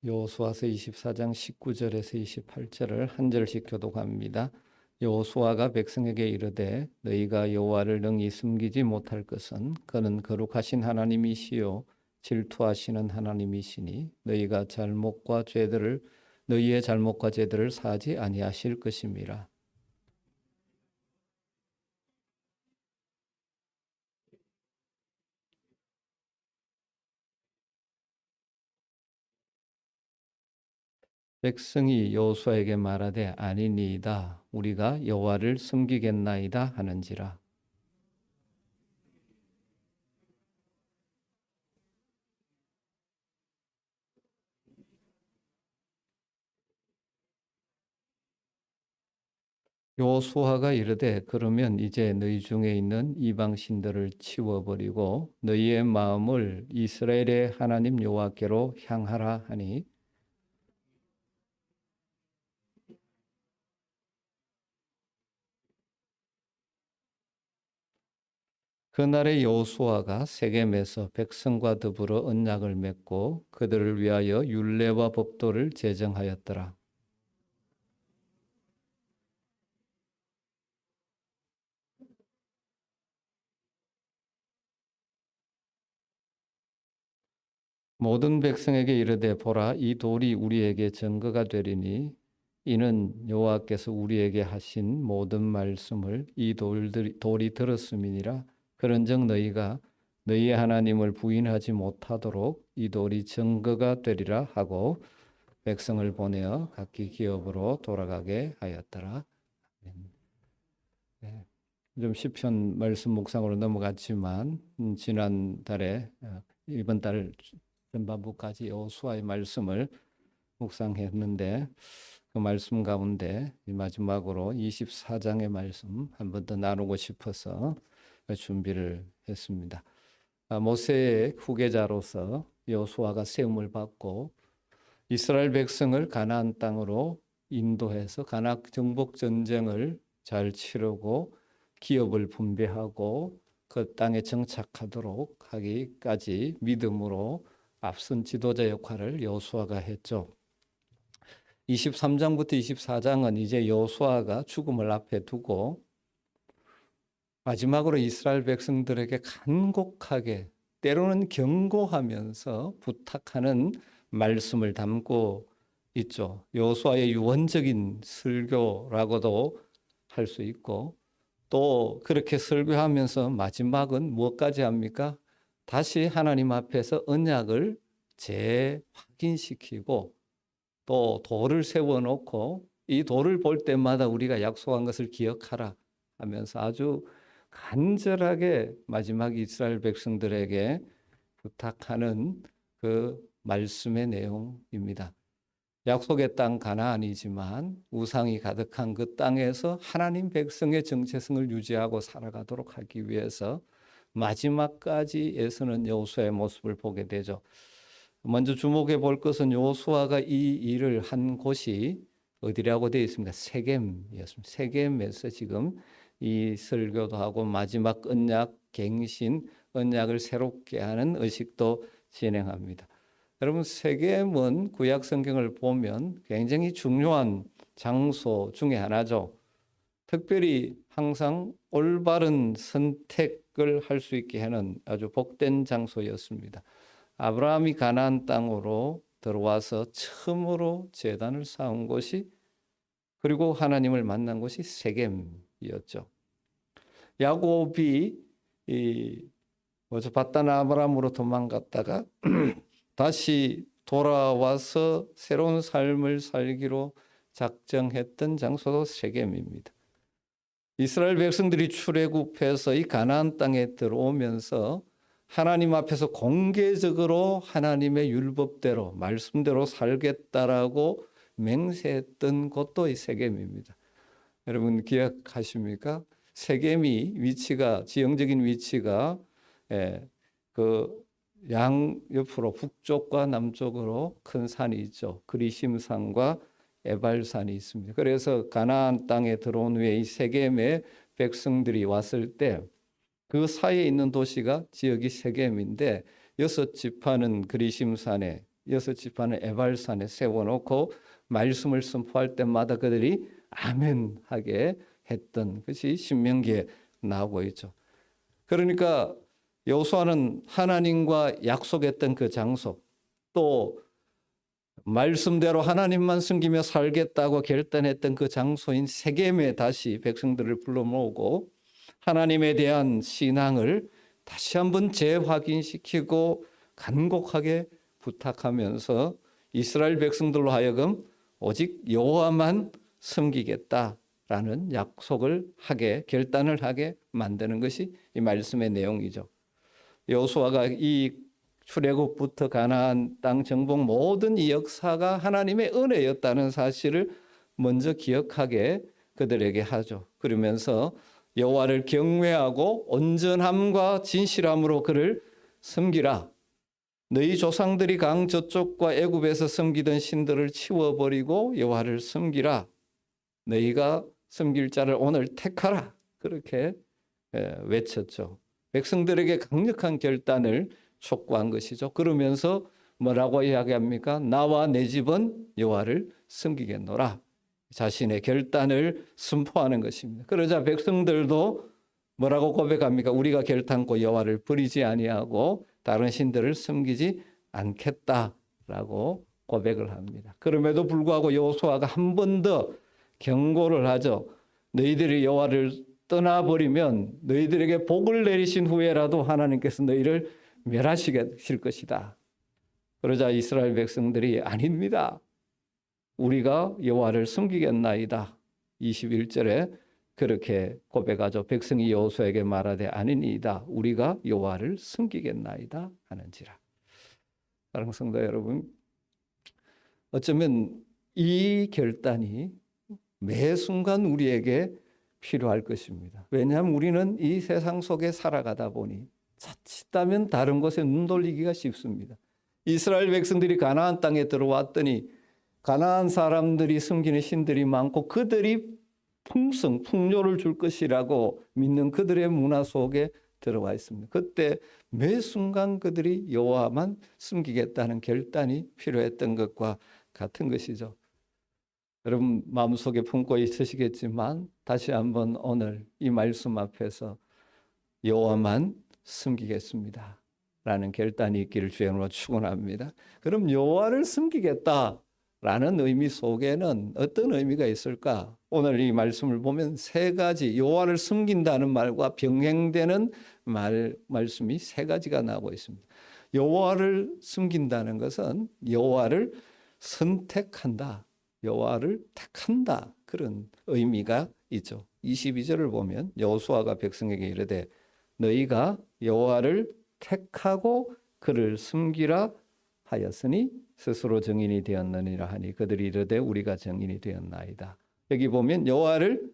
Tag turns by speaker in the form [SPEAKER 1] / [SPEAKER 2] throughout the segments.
[SPEAKER 1] 여호수아서 24장 19절에서 28절을 한 절씩 교독합니다. 여호수아가 백성에게 이르되 너희가 여호와를 능히 숨기지 못할 것은 그는 거룩하신 하나님이시요 질투하시는 하나님이시니 너희의 잘못과 죄들을 사하지 아니하실 것임이라. 백성이 여호수아에게 말하되 아니니이다 우리가 여호와를 숨기겠나이다 하는지라. 여호수아가 이르되 그러면 이제 너희 중에 있는 이방 신들을 치워버리고 너희의 마음을 이스라엘의 하나님 여호와께로 향하라 하니 그날에 여호수아가 세겜에서 백성과 더불어 언약을 맺고 그들을 위하여 율례와 법도를 제정하였더라. 모든 백성에게 이르되 보라 이 돌이 우리에게 증거가 되리니 이는 여호와께서 우리에게 하신 모든 말씀을 이 돌이 들었음이니라. 그런즉 너희가 너희의 하나님을 부인하지 못하도록 이 돌이 증거가 되리라 하고 백성을 보내어 각기 기업으로 돌아가게 하였더라. 네. 좀 시편 말씀 묵상으로 넘어갔지만 지난달에 이번 달 전반부까지 여호수아의 말씀을 묵상했는데 그 말씀 가운데 마지막으로 24장의 말씀 한 번 더 나누고 싶어서 준비를 했습니다. 모세의 후계자로서 여호수아가 세움을 받고 이스라엘 백성을 가나안 땅으로 인도해서 가나안 정복 전쟁을 잘 치르고 기업을 분배하고 그 땅에 정착하도록 하기까지 믿음으로 앞선 지도자 역할을 여호수아가 했죠. 23장부터 24장은 이제 여호수아가 죽음을 앞에 두고 마지막으로 이스라엘 백성들에게 간곡하게 때로는 경고하면서 부탁하는 말씀을 담고 있죠. 여호수아의 유언적인 설교라고도 할 수 있고 또 그렇게 설교하면서 마지막은 무엇까지 합니까? 다시 하나님 앞에서 언약을 재확인시키고 또 돌을 세워놓고 이 돌을 볼 때마다 우리가 약속한 것을 기억하라 하면서 아주 간절하게 마지막 이스라엘 백성들에게 부탁하는 그 말씀의 내용입니다. 약속의 땅 가나안이지만 우상이 가득한 그 땅에서 하나님 백성의 정체성을 유지하고 살아가도록 하기 위해서 마지막까지 애쓰는 여호수아의 모습을 보게 되죠. 먼저 주목해 볼 것은 여호수아가 이 일을 한 곳이 어디라고 되어 있습니까? 세겜이었습니다. 세겜에서 지금 이 설교도 하고 마지막 언약 갱신 언약을 새롭게 하는 의식도 진행합니다. 여러분 세겜은 구약 성경을 보면 굉장히 중요한 장소 중에 하나죠. 특별히 항상 올바른 선택을 할 수 있게 하는 아주 복된 장소였습니다. 아브라함이 가나안 땅으로 들어와서 처음으로 제단을 쌓은 곳이 그리고 하나님을 만난 곳이 세겜이었죠. 야곱이 먼저 밧단 아브라함으로 도망갔다가 다시 돌아와서 새로운 삶을 살기로 작정했던 장소도 세겜입니다. 이스라엘 백성들이 출애굽해서 이 가나안 땅에 들어오면서 하나님 앞에서 공개적으로 하나님의 율법대로 말씀대로 살겠다라고 맹세했던 곳도 이 세겜입니다. 여러분 기억하십니까? 세겜이 지형적인 위치가 그 양옆으로 북쪽과 남쪽으로 큰 산이 있죠. 그리심산과 에발산이 있습니다. 그래서 가나안 땅에 들어온 후에 이 세겜의 백성들이 왔을 때 그 사이에 있는 도시가 지역이 세겜인데 6 지파는 그리심산에 여섯 지파는 에발산에 세워놓고 말씀을 선포할 때마다 그들이 아멘 하게 했던 것이 신명기에 나오고 있죠. 그러니까 여호수아는 하나님과 약속했던 그 장소, 또 말씀대로 하나님만 섬기며 살겠다고 결단했던 그 장소인 세겜에 다시 백성들을 불러 모으고 하나님에 대한 신앙을 다시 한번 재확인시키고 간곡하게 부탁하면서 이스라엘 백성들로 하여금 오직 여호와만 섬기겠다라는 약속을 하게, 결단을 하게 만드는 것이 이 말씀의 내용이죠. 여호수아가 이 출애굽부터 가나안 땅 정복 모든 이 역사가 하나님의 은혜였다는 사실을 먼저 기억하게 그들에게 하죠. 그러면서 여호와를 경외하고 온전함과 진실함으로 그를 섬기라. 너희 조상들이 강 저쪽과 애굽에서 섬기던 신들을 치워버리고 여호와를 섬기라. 너희가 섬길 자를 오늘 택하라. 그렇게 외쳤죠. 백성들에게 강력한 결단을 촉구한 것이죠. 그러면서 뭐라고 이야기합니까? 나와 내 집은 여호와를 섬기겠노라. 자신의 결단을 선포하는 것입니다. 그러자 백성들도 뭐라고 고백합니까? 우리가 결단코 여호와를 버리지 아니하고 다른 신들을 섬기지 않겠다라고 고백을 합니다. 그럼에도 불구하고 여호수아가 한 번 더 경고를 하죠. 너희들이 여호와를 떠나버리면 너희들에게 복을 내리신 후에라도 하나님께서 너희를 멸하실 것이다. 그러자 이스라엘 백성들이 아닙니다. 우리가 여호와를 섬기겠나이다. 21절에 그렇게 고백하죠. 백성이 여호수아에게 말하되 아니니이다. 우리가 여호와를 섬기겠나이다 하는지라. 사랑하는 성도 여러분, 어쩌면 이 결단이 매 순간 우리에게 필요할 것입니다. 왜냐하면 우리는 이 세상 속에 살아가다 보니 자칫하면 다른 곳에 눈 돌리기가 쉽습니다. 이스라엘 백성들이 가나안 땅에 들어왔더니 가나안 사람들이 섬기는 신들이 많고 그들이 풍요를 줄 것이라고 믿는 그들의 문화 속에 들어와 있습니다. 그때 매 순간 그들이 여호와만 섬기겠다는 결단이 필요했던 것과 같은 것이죠. 여러분 마음속에 품고 있으시겠지만 다시 한번 오늘 이 말씀 앞에서 여호와만 섬기겠습니다 라는 결단이 있기를 주의 이름으로 축원합니다. 그럼 여호와를 섬기겠다라는 의미 속에는 어떤 의미가 있을까? 오늘 이 말씀을 보면 세 가지, 여호와를 섬긴다는 말과 병행되는 말씀이 세 가지가 나오고 있습니다. 여호와를 섬긴다는 것은 여호와를 선택한다, 여호와를 택한다, 그런 의미가 있죠. 22절을 보면 여호수아가 백성에게 이르되 너희가 여호와를 택하고 그를 섬기라 하였으니 스스로 정인이 되었느니라 하니 그들이 이르되 우리가 정인이 되었나이다. 여기 보면 여호와를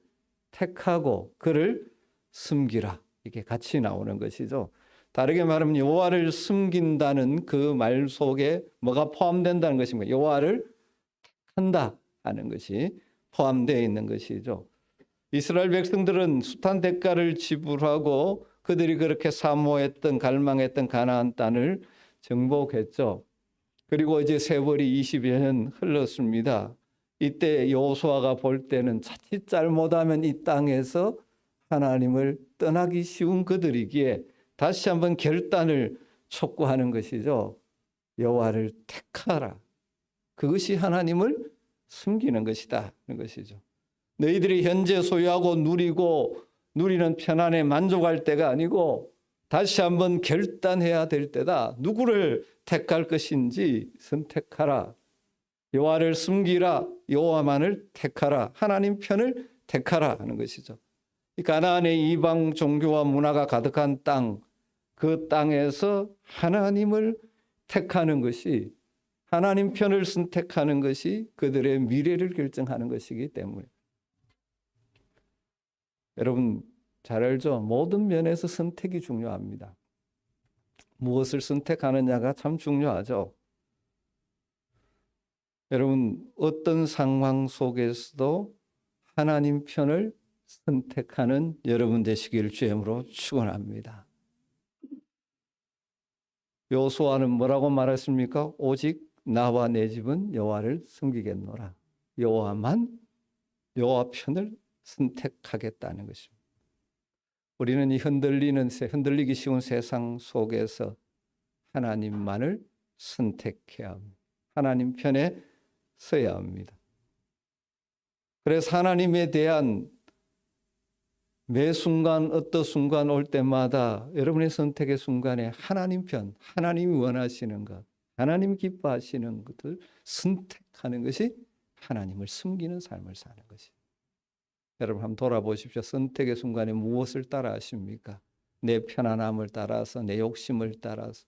[SPEAKER 1] 택하고 그를 섬기라, 이게 같이 나오는 것이죠. 다르게 말하면 여호와를 섬긴다는 그 말 속에 뭐가 포함된다는 것입니다. 여호와를 택한다 하는 것이 포함되어 있는 것이죠. 이스라엘 백성들은 숱한 대가를 지불하고 그들이 그렇게 사모했던 갈망했던 가나안 땅을 정복했죠. 그리고 이제 세월이 20여 년 흘렀습니다. 이때 여호수아가 볼 때는 자칫 잘못하면 이 땅에서 하나님을 떠나기 쉬운 그들이기에 다시 한번 결단을 촉구하는 것이죠. 여호와를 택하라. 그것이 하나님을 숨기는 것이다 하는 것이죠. 너희들이 현재 소유하고 누리는 편안에 만족할 때가 아니고 다시 한번 결단해야 될 때다. 누구를 택할 것인지 선택하라. 여호와를 섬기라. 여호와만을 택하라. 하나님 편을 택하라 하는 것이죠. 가나안의 이방 종교와 문화가 가득한 땅, 그 땅에서 하나님을 택하는 것이, 하나님 편을 선택하는 것이 그들의 미래를 결정하는 것이기 때문에 여러분 잘 알죠? 모든 면에서 선택이 중요합니다. 무엇을 선택하느냐가 참 중요하죠. 여러분 어떤 상황 속에서도 하나님 편을 선택하는 여러분 되시기를 주의 이름으로 축원합니다. 여호수아는 뭐라고 말했습니까? 오직 나와 내 집은 여호와를 섬기겠노라. 여호와만, 여호와 편을 선택하겠다는 것입니다. 우리는 이 흔들리기 쉬운 세상 속에서 하나님만을 선택해야 합니다. 하나님 편에 서야 합니다. 그래서 하나님에 대한 매 순간, 어떤 순간 올 때마다 여러분의 선택의 순간에 하나님 편, 하나님이 원하시는 것, 하나님 기뻐하시는 것을 선택하는 것이 하나님을 숨기는 삶을 사는 것이. 여러분 한번 돌아보십시오. 선택의 순간에 무엇을 따라 하십니까? 내 편안함을 따라서, 내 욕심을 따라서.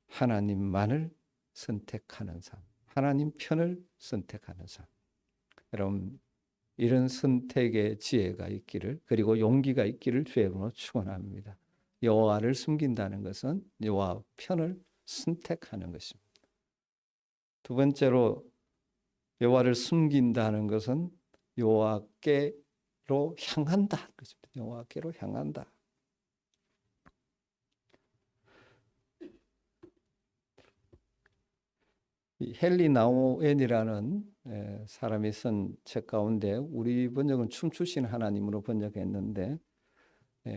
[SPEAKER 1] 하나님만을 선택하는 삶, 하나님 편을 선택하는 삶. 여러분 이런 선택의 지혜가 있기를, 그리고 용기가 있기를 주의 이름으로 축원합니다. 여호와를 숨긴다는 것은 여호와 편을 선택하는 것입니다. 두 번째로 여호와를 숨긴다는 것은 여호와께로 향한다. 여호와께로 향한다. 헨리 나우엔이라는 사람이 쓴 책 가운데 우리 번역은 춤추신 하나님으로 번역했는데,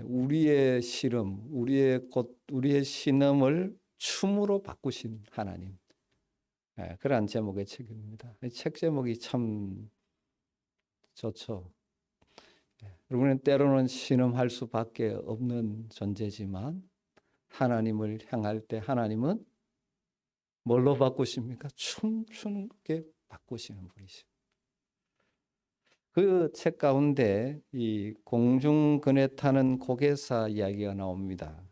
[SPEAKER 1] 우리의 시름, 우리의 신음을 춤으로 바꾸신 하나님, 그러한 제목의 책입니다. 책 제목이 참 좋죠. 여러분은 때로는 신음할 수밖에 없는 존재지만 하나님을 향할 때 하나님은 뭘로 바꾸십니까? 춤추게 바꾸시는 분이십니다. 그 책 가운데 이 공중근에 타는 고개사 이야기가 나옵니다.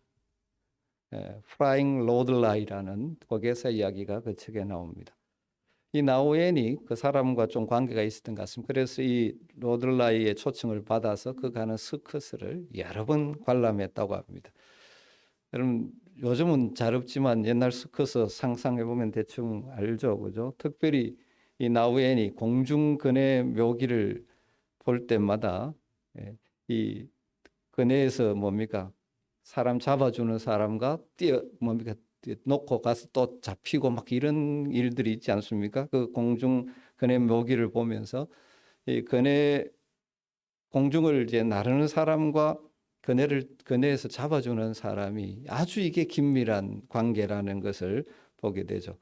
[SPEAKER 1] Flying Lordly라는 고개사 이야기가 그 책에 나옵니다. 이 나우엔이 그 사람과 좀 관계가 있었던 것 같습니다. 그래서 이 로들라이의 초청을 받아서 그 가는 서커스를 여러 번 관람했다고 합니다. 여러분 요즘은 잘 없지만 옛날 서커스 상상해보면 대충 알죠, 그죠? 특별히 이 나우엔이 공중근의 묘기를 볼 때마다 이 근해에서 뭡니까? 사람 잡아주는 사람과 놓고 가서 또 잡히고 막 이런 일들이 있지 않습니까? 그 공중근해 묘기를 보면서 이 공중을 이제 나르는 사람과 근해에서 잡아주는 사람이 아주 이게 긴밀한 관계라는 것을 보게 되죠.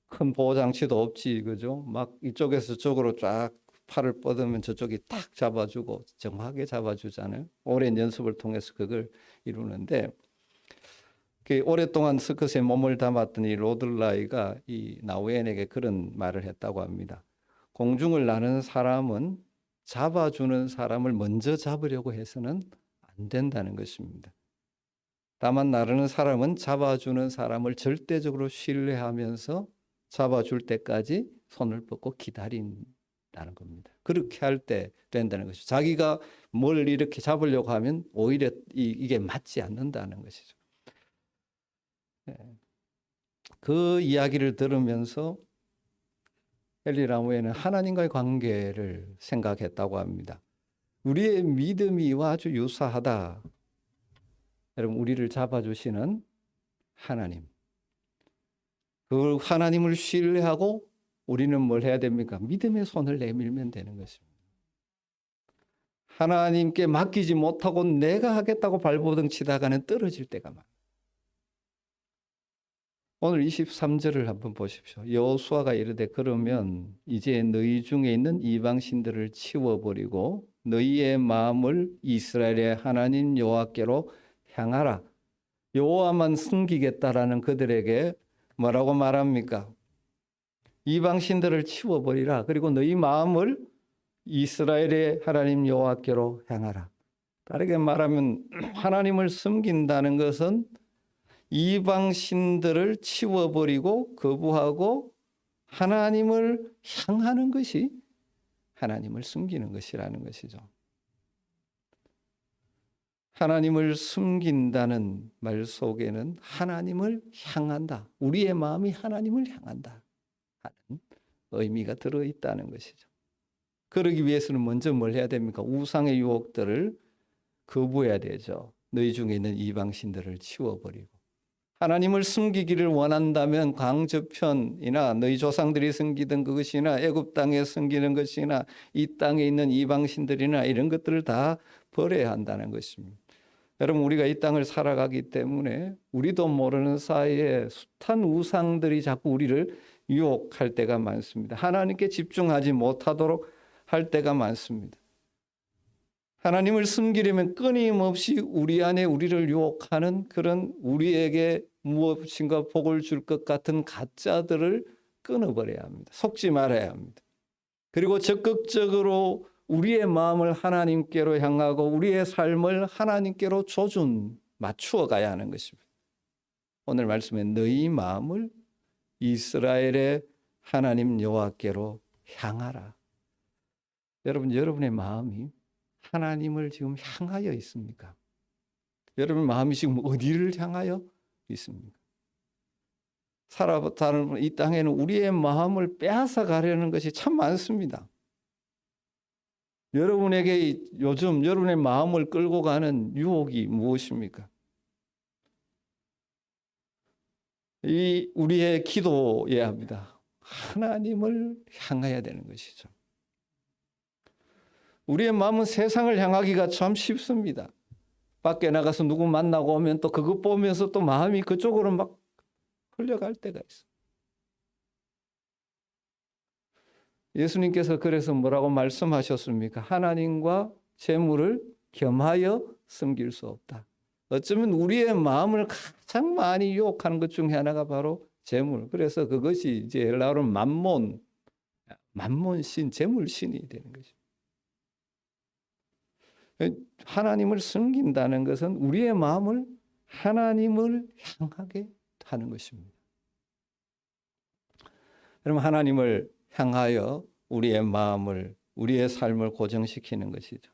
[SPEAKER 1] 큰 보호장치도 없지, 그죠? 막 이쪽에서 저쪽으로 쫙 팔을 뻗으면 저쪽이 딱 잡아주고 정확하게 잡아주잖아요. 오랜 연습을 통해서 그걸 이루는데, 오랫동안 서커스에 몸을 담았던 이 로들라이가 이 나우엔에게 그런 말을 했다고 합니다. 공중을 나는 사람은 잡아주는 사람을 먼저 잡으려고 해서는 안 된다는 것입니다. 다만 나르는 사람은 잡아주는 사람을 절대적으로 신뢰하면서 잡아줄 때까지 손을 뻗고 기다린다는 겁니다. 그렇게 할 때 된다는 것이죠. 자기가 뭘 이렇게 잡으려고 하면 오히려 이게 맞지 않는다는 것이죠. 그 이야기를 들으면서 헨리 나우엔은 하나님과의 관계를 생각했다고 합니다. 우리의 믿음이 아주 유사하다. 여러분 우리를 잡아주시는 하나님, 그 하나님을 신뢰하고 우리는 뭘 해야 됩니까? 믿음의 손을 내밀면 되는 것입니다. 하나님께 맡기지 못하고 내가 하겠다고 발버둥 치다가는 떨어질 때가 많아요. 오늘 23절을 한번 보십시오. 여호수아가 이르되 그러면 이제 너희 중에 있는 이방신들을 치워버리고 너희의 마음을 이스라엘의 하나님 여호와께로 향하라. 여호와만 섬기겠다라는 그들에게 뭐라고 말합니까? 이방신들을 치워버리라. 그리고 너희 마음을 이스라엘의 하나님 여호와께로 향하라. 다르게 말하면 하나님을 섬긴다는 것은 이방신들을 치워버리고 거부하고 하나님을 향하는 것이 하나님을 숨기는 것이라는 것이죠. 하나님을 숨긴다는 말 속에는 하나님을 향한다. 우리의 마음이 하나님을 향한다 하는 의미가 들어있다는 것이죠. 그러기 위해서는 먼저 뭘 해야 됩니까? 우상의 유혹들을 거부해야 되죠. 너희 중에 있는 이방신들을 치워버리고. 하나님을 섬기기를 원한다면 광저편이나 너희 조상들이 섬기던 그것이나 애굽 땅에 섬기는 것이나 이 땅에 있는 이방신들이나 이런 것들을 다 버려야 한다는 것입니다. 여러분, 우리가 이 땅을 살아가기 때문에 우리도 모르는 사이에 숱한 우상들이 자꾸 우리를 유혹할 때가 많습니다. 하나님께 집중하지 못하도록 할 때가 많습니다. 하나님을 섬기려면 끊임없이 우리 안에 우리를 유혹하는 그런 우리에게 무엇인가 복을 줄 것 같은 가짜들을 끊어버려야 합니다. 속지 말아야 합니다. 그리고 적극적으로 우리의 마음을 하나님께로 향하고 우리의 삶을 하나님께로 맞추어 가야 하는 것입니다. 오늘 말씀에 너희 마음을 이스라엘의 하나님 여호와께로 향하라. 여러분, 여러분의 마음이 하나님을 지금 향하여 있습니까? 여러분 마음이 지금 어디를 향하여 있습니까? 살아가는 이 땅에는 우리의 마음을 빼앗아 가려는 것이 참 많습니다. 여러분에게 요즘 여러분의 마음을 끌고 가는 유혹이 무엇입니까? 우리의 기도해야 합니다. 하나님을 향해야 되는 것이죠. 우리의 마음은 세상을 향하기가 참 쉽습니다. 밖에 나가서 누구 만나고 오면 또 그것 보면서 또 마음이 그쪽으로 막 흘러갈 때가 있어요. 예수님께서 그래서 뭐라고 말씀하셨습니까? 하나님과 재물을 겸하여 섬길 수 없다. 어쩌면 우리의 마음을 가장 많이 유혹하는 것 중에 하나가 바로 재물. 그래서 그것이 이제 헬라어로 만몬신, 재물신이 되는 것입니다. 하나님을 섬긴다는 것은 우리의 마음을 하나님을 향하게 하는 것입니다. 여러분, 하나님을 향하여 우리의 마음을, 우리의 삶을 고정시키는 것이죠.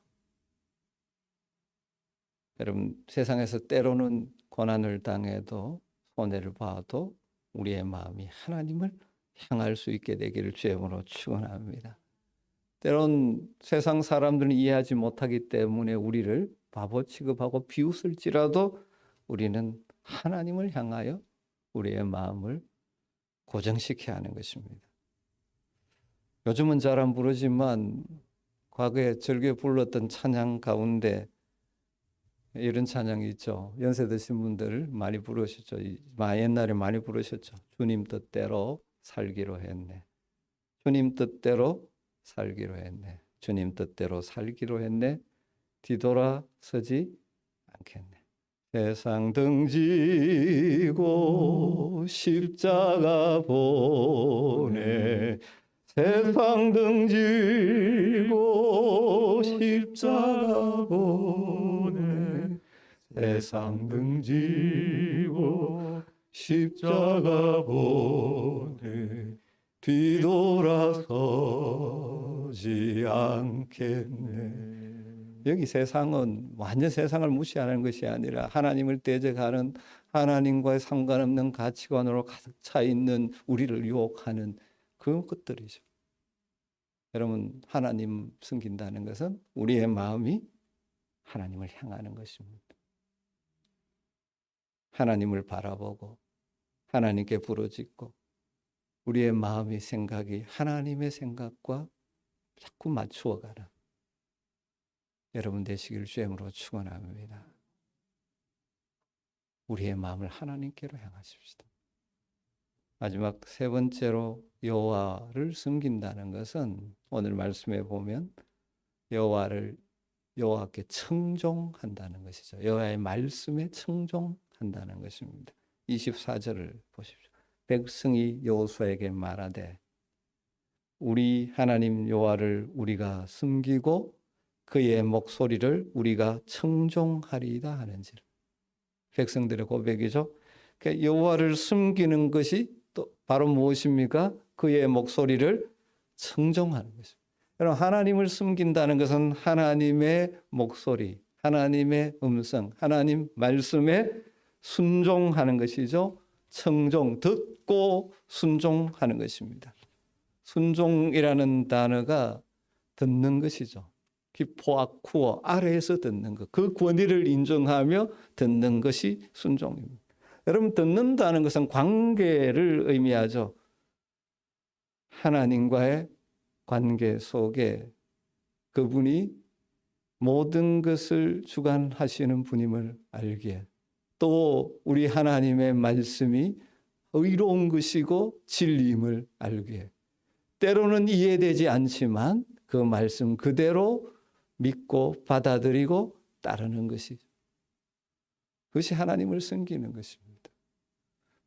[SPEAKER 1] 여러분, 세상에서 때로는 고난을 당해도 손해를 봐도 우리의 마음이 하나님을 향할 수 있게 되기를 주님으로 축원합니다. 때론 세상 사람들은 이해하지 못하기 때문에 우리를 바보 취급하고 비웃을지라도 우리는 하나님을 향하여 우리의 마음을 고정시켜야 하는 것입니다. 요즘은 잘 안 부르지만 과거에 즐겨 불렀던 찬양 가운데 이런 찬양이 있죠. 연세 드신 분들 많이 부르셨죠. 옛날에 많이 부르셨죠. 주님 뜻대로 살기로 했네. 주님 뜻대로 살기로 했네. 주님 뜻대로 살기로 했네. 뒤돌아서지 않겠네. 세상 등지고 십자가 보내. 세상 등지고 십자가 보내. 세상 등지고 십자가 보내. 뒤돌아서지 않겠네. 여기 세상은 완전 세상을 무시하는 것이 아니라 하나님을 대적하는, 하나님과의 상관없는 가치관으로 가득 차 있는 우리를 유혹하는 그런 것들이죠. 여러분, 하나님 섬긴다는 것은 우리의 마음이 하나님을 향하는 것입니다. 하나님을 바라보고 하나님께 부르짖고 우리의 마음의 생각이 하나님의 생각과 자꾸 맞추어가는 여러분 되시길 주님으로 축원합니다. 우리의 마음을 하나님께로 향하십시다. 마지막 세 번째로 여호와를 섬긴다는 것은 오늘 말씀에 보면 여호와께 청종한다는 것이죠. 여호와의 말씀에 청종한다는 것입니다. 24절을 보십시오. 백성이 여호수아에게 말하되 우리 하나님 여호와를 우리가 섬기고 그의 목소리를 우리가 청종하리이다 하는지라. 백성들의 고백이죠. 그러니까 여호와를 섬기는 것이 또 바로 무엇입니까? 그의 목소리를 청종하는 것입니다. 여러분, 하나님을 섬긴다는 것은 하나님의 목소리, 하나님의 음성, 하나님 말씀에 순종하는 것이죠. 청종, 듣고 순종하는 것입니다. 순종이라는 단어가 듣는 것이죠. 기포아쿠어, 아래에서 듣는 것, 그 권위를 인정하며 듣는 것이 순종입니다. 여러분, 듣는다는 것은 관계를 의미하죠. 하나님과의 관계 속에 그분이 모든 것을 주관하시는 분임을 알기에, 또 우리 하나님의 말씀이 의로운 것이고 진리임을 알기에, 때로는 이해되지 않지만 그 말씀 그대로 믿고 받아들이고 따르는 것이죠. 그것이 하나님을 섬기는 것입니다.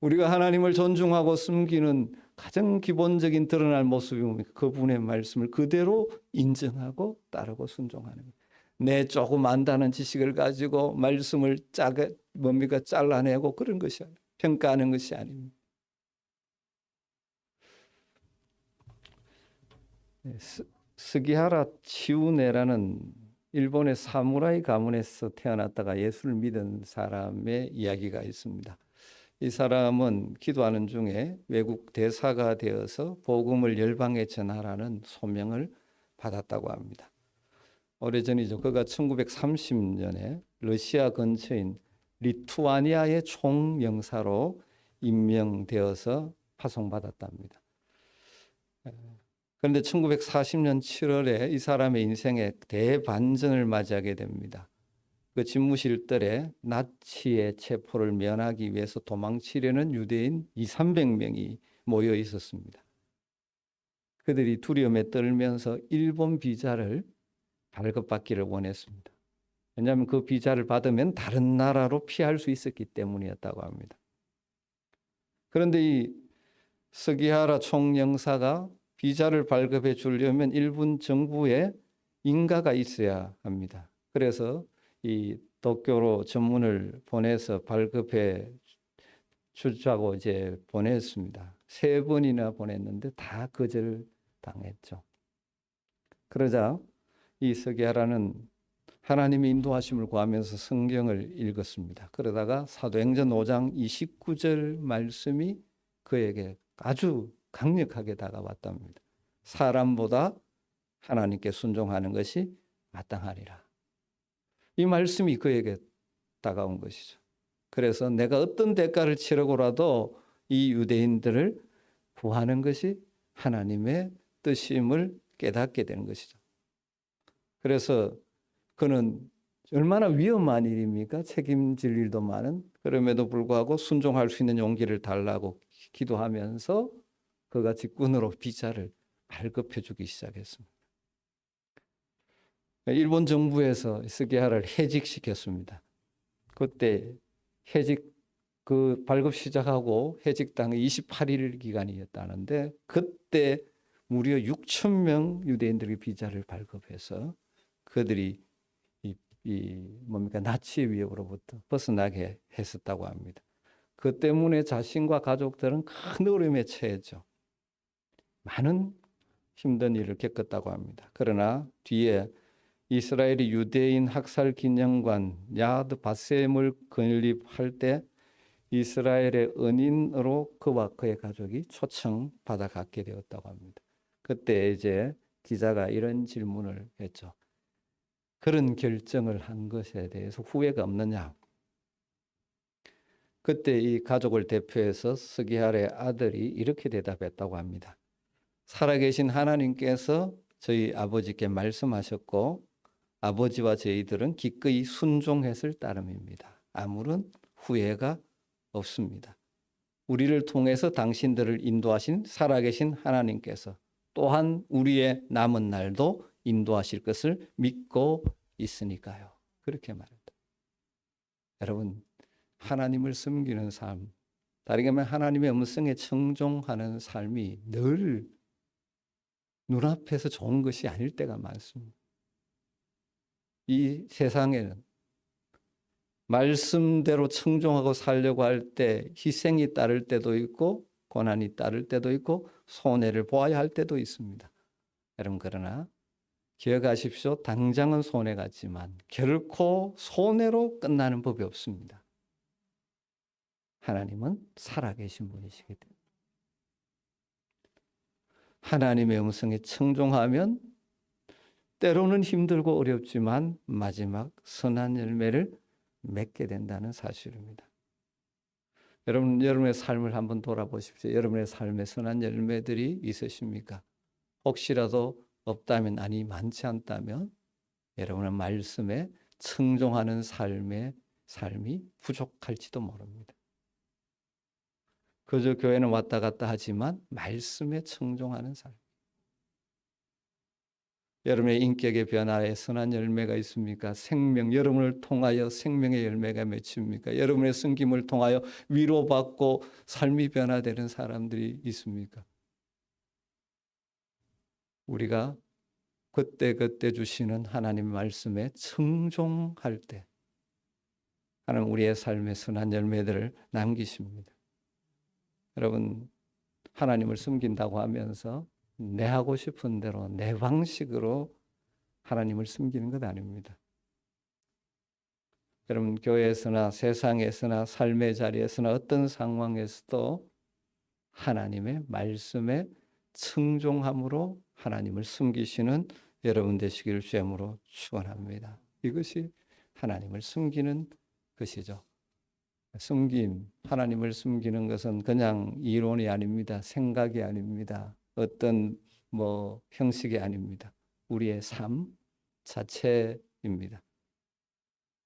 [SPEAKER 1] 우리가 하나님을 존중하고 섬기는 가장 기본적인 드러날 모습이 뭡니까? 그분의 말씀을 그대로 인정하고 따르고 순종하는 거예요. 내 조금 안다는 지식을 가지고 말씀을 잘라내고 그런 것이 아니에요. 평가하는 것이 아닙니다. 스기하라 치우네라는 일본의 사무라이 가문에서 태어났다가 예수를 믿은 사람의 이야기가 있습니다. 이 사람은 기도하는 중에 외국 대사가 되어서 복음을 열방에 전하라는 소명을 받았다고 합니다. 오래전이죠. 그가 1930년에 러시아 근처인 리투아니아의 총영사로 임명되어서 파송받았답니다. 그런데 1940년 7월에 이 사람의 인생에 대반전을 맞이하게 됩니다. 그 집무실 뜰에 나치의 체포를 면하기 위해서 도망치려는 유대인 200~300명이 모여 있었습니다. 그들이 두려움에 떨면서 일본 비자를 발급받기를 원했습니다. 왜냐하면 그 비자를 받으면 다른 나라로 피할 수 있었기 때문이었다고 합니다. 그런데 이 스기하라 총영사가 비자를 발급해 주려면 일본 정부에 인가가 있어야 합니다. 그래서 이 도쿄로 전문을 보내서 발급해 주자고 이제 보냈습니다. 3번이나 보냈는데 다 거절당했죠. 그러자 이 스기하라는 하나님의 인도하심을 구하면서 성경을 읽었습니다. 그러다가 사도행전 5장 29절 말씀이 그에게 아주 강력하게 다가왔답니다. 사람보다 하나님께 순종하는 것이 마땅하리라. 이 말씀이 그에게 다가온 것이죠. 그래서 내가 어떤 대가를 치르고라도 이 유대인들을 구하는 것이 하나님의 뜻임을 깨닫게 되는 것이죠. 그래서 그는 얼마나 위험한 일입니까? 책임질 일도 많은. 그럼에도 불구하고 순종할 수 있는 용기를 달라고 기도하면서 그가 직군으로 비자를 발급해 주기 시작했습니다. 일본 정부에서 스기하라를 해직시켰습니다. 그때 그 발급 시작하고 해직당이 28일 기간이었다는데 그때 무려 6,000명 유대인들의 비자를 발급해서 그들이 나치의 위협으로부터 벗어나게 했었다고 합니다. 그 때문에 자신과 가족들은 큰 어려움에 처했죠. 많은 힘든 일을 겪었다고 합니다. 그러나 뒤에 이스라엘이 유대인 학살 기념관 야드 바셈을 건립할 때 이스라엘의 은인으로 그와 그의 가족이 초청받아 갖게 되었다고 합니다. 그때 이제 기자가 이런 질문을 했죠. 그런 결정을 한 것에 대해서 후회가 없느냐? 그때 이 가족을 대표해서 스기하라의 아들이 이렇게 대답했다고 합니다. 살아계신 하나님께서 저희 아버지께 말씀하셨고 아버지와 저희들은 기꺼이 순종했을 따름입니다. 아무런 후회가 없습니다. 우리를 통해서 당신들을 인도하신 살아계신 하나님께서 또한 우리의 남은 날도 인도하실 것을 믿고 있으니까요. 그렇게 말합니다. 여러분, 하나님을 섬기는 삶, 다르게 말하면 하나님의 음성에 청종하는 삶이 늘 눈앞에서 좋은 것이 아닐 때가 많습니다. 이 세상에는 말씀대로 청종하고 살려고 할 때 희생이 따를 때도 있고 고난이 따를 때도 있고 손해를 보아야 할 때도 있습니다. 여러분, 그러나 기억하십시오. 당장은 손해 같지만 결코 손해로 끝나는 법이 없습니다. 하나님은 살아계신 분이시기 때문에 하나님의 음성에 청종하면 때로는 힘들고 어렵지만 마지막 선한 열매를 맺게 된다는 사실입니다. 여러분의 삶을 한번 돌아보십시오. 여러분의 삶에 선한 열매들이 있으십니까? 혹시라도 없다면, 아니 많지 않다면 여러분의 말씀에 청종하는 삶이 부족할지도 모릅니다. 그저 교회는 왔다 갔다 하지만 말씀에 청종하는 삶. 여러분의 인격의 변화에 선한 열매가 있습니까? 여러분을 통하여 생명의 열매가 맺힙니까? 여러분의 섬김을 통하여 위로받고 삶이 변화되는 사람들이 있습니까? 우리가 그때그때 주시는 하나님 말씀에 청종할 때 하나님 우리의 삶에 선한 열매들을 남기십니다. 여러분, 하나님을 섬긴다고 하면서 내 하고 싶은 대로 내 방식으로 하나님을 섬기는 것 아닙니다. 여러분, 교회에서나 세상에서나 삶의 자리에서나 어떤 상황에서도 하나님의 말씀에 청종함으로 하나님을 섬기시는 여러분 되시기를 주님으로 축원합니다. 이것이 하나님을 섬기는 것이죠. 하나님을 섬기는 것은 그냥 이론이 아닙니다. 생각이 아닙니다. 어떤 형식이 아닙니다. 우리의 삶 자체입니다.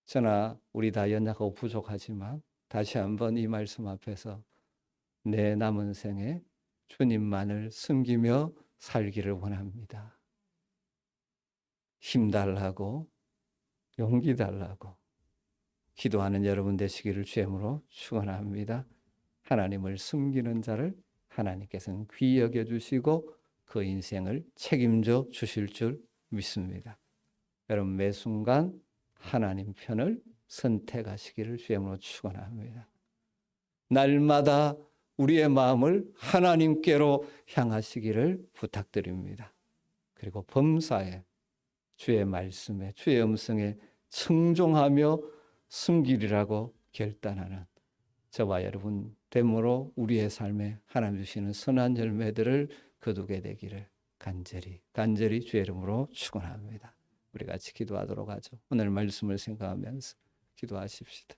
[SPEAKER 1] 저나 우리 다 연약하고 부족하지만 다시 한번 이 말씀 앞에서 내 남은 생에 주님만을 섬기며 살기를 원합니다. 힘 달라고, 용기 달라고 기도하는 여러분 되시기를 주님으로 축원합니다. 하나님을 섬기는 자를 하나님께서는 귀히 여겨 주시고 그 인생을 책임져 주실 줄 믿습니다. 여러분 매 순간 하나님 편을 선택하시기를 주님으로 축원합니다. 날마다 우리의 마음을 하나님께로 향하시기를 부탁드립니다. 그리고 범사에 주의 말씀에 주의 음성에 청종하며 숨기리라고 결단하는 저와 여러분 됨으로 우리의 삶에 하나님 주시는 선한 열매들을 거두게 되기를 간절히 주의 이름으로 축원합니다. 우리 같이 기도하도록 하죠. 오늘 말씀을 생각하면서 기도하십시다.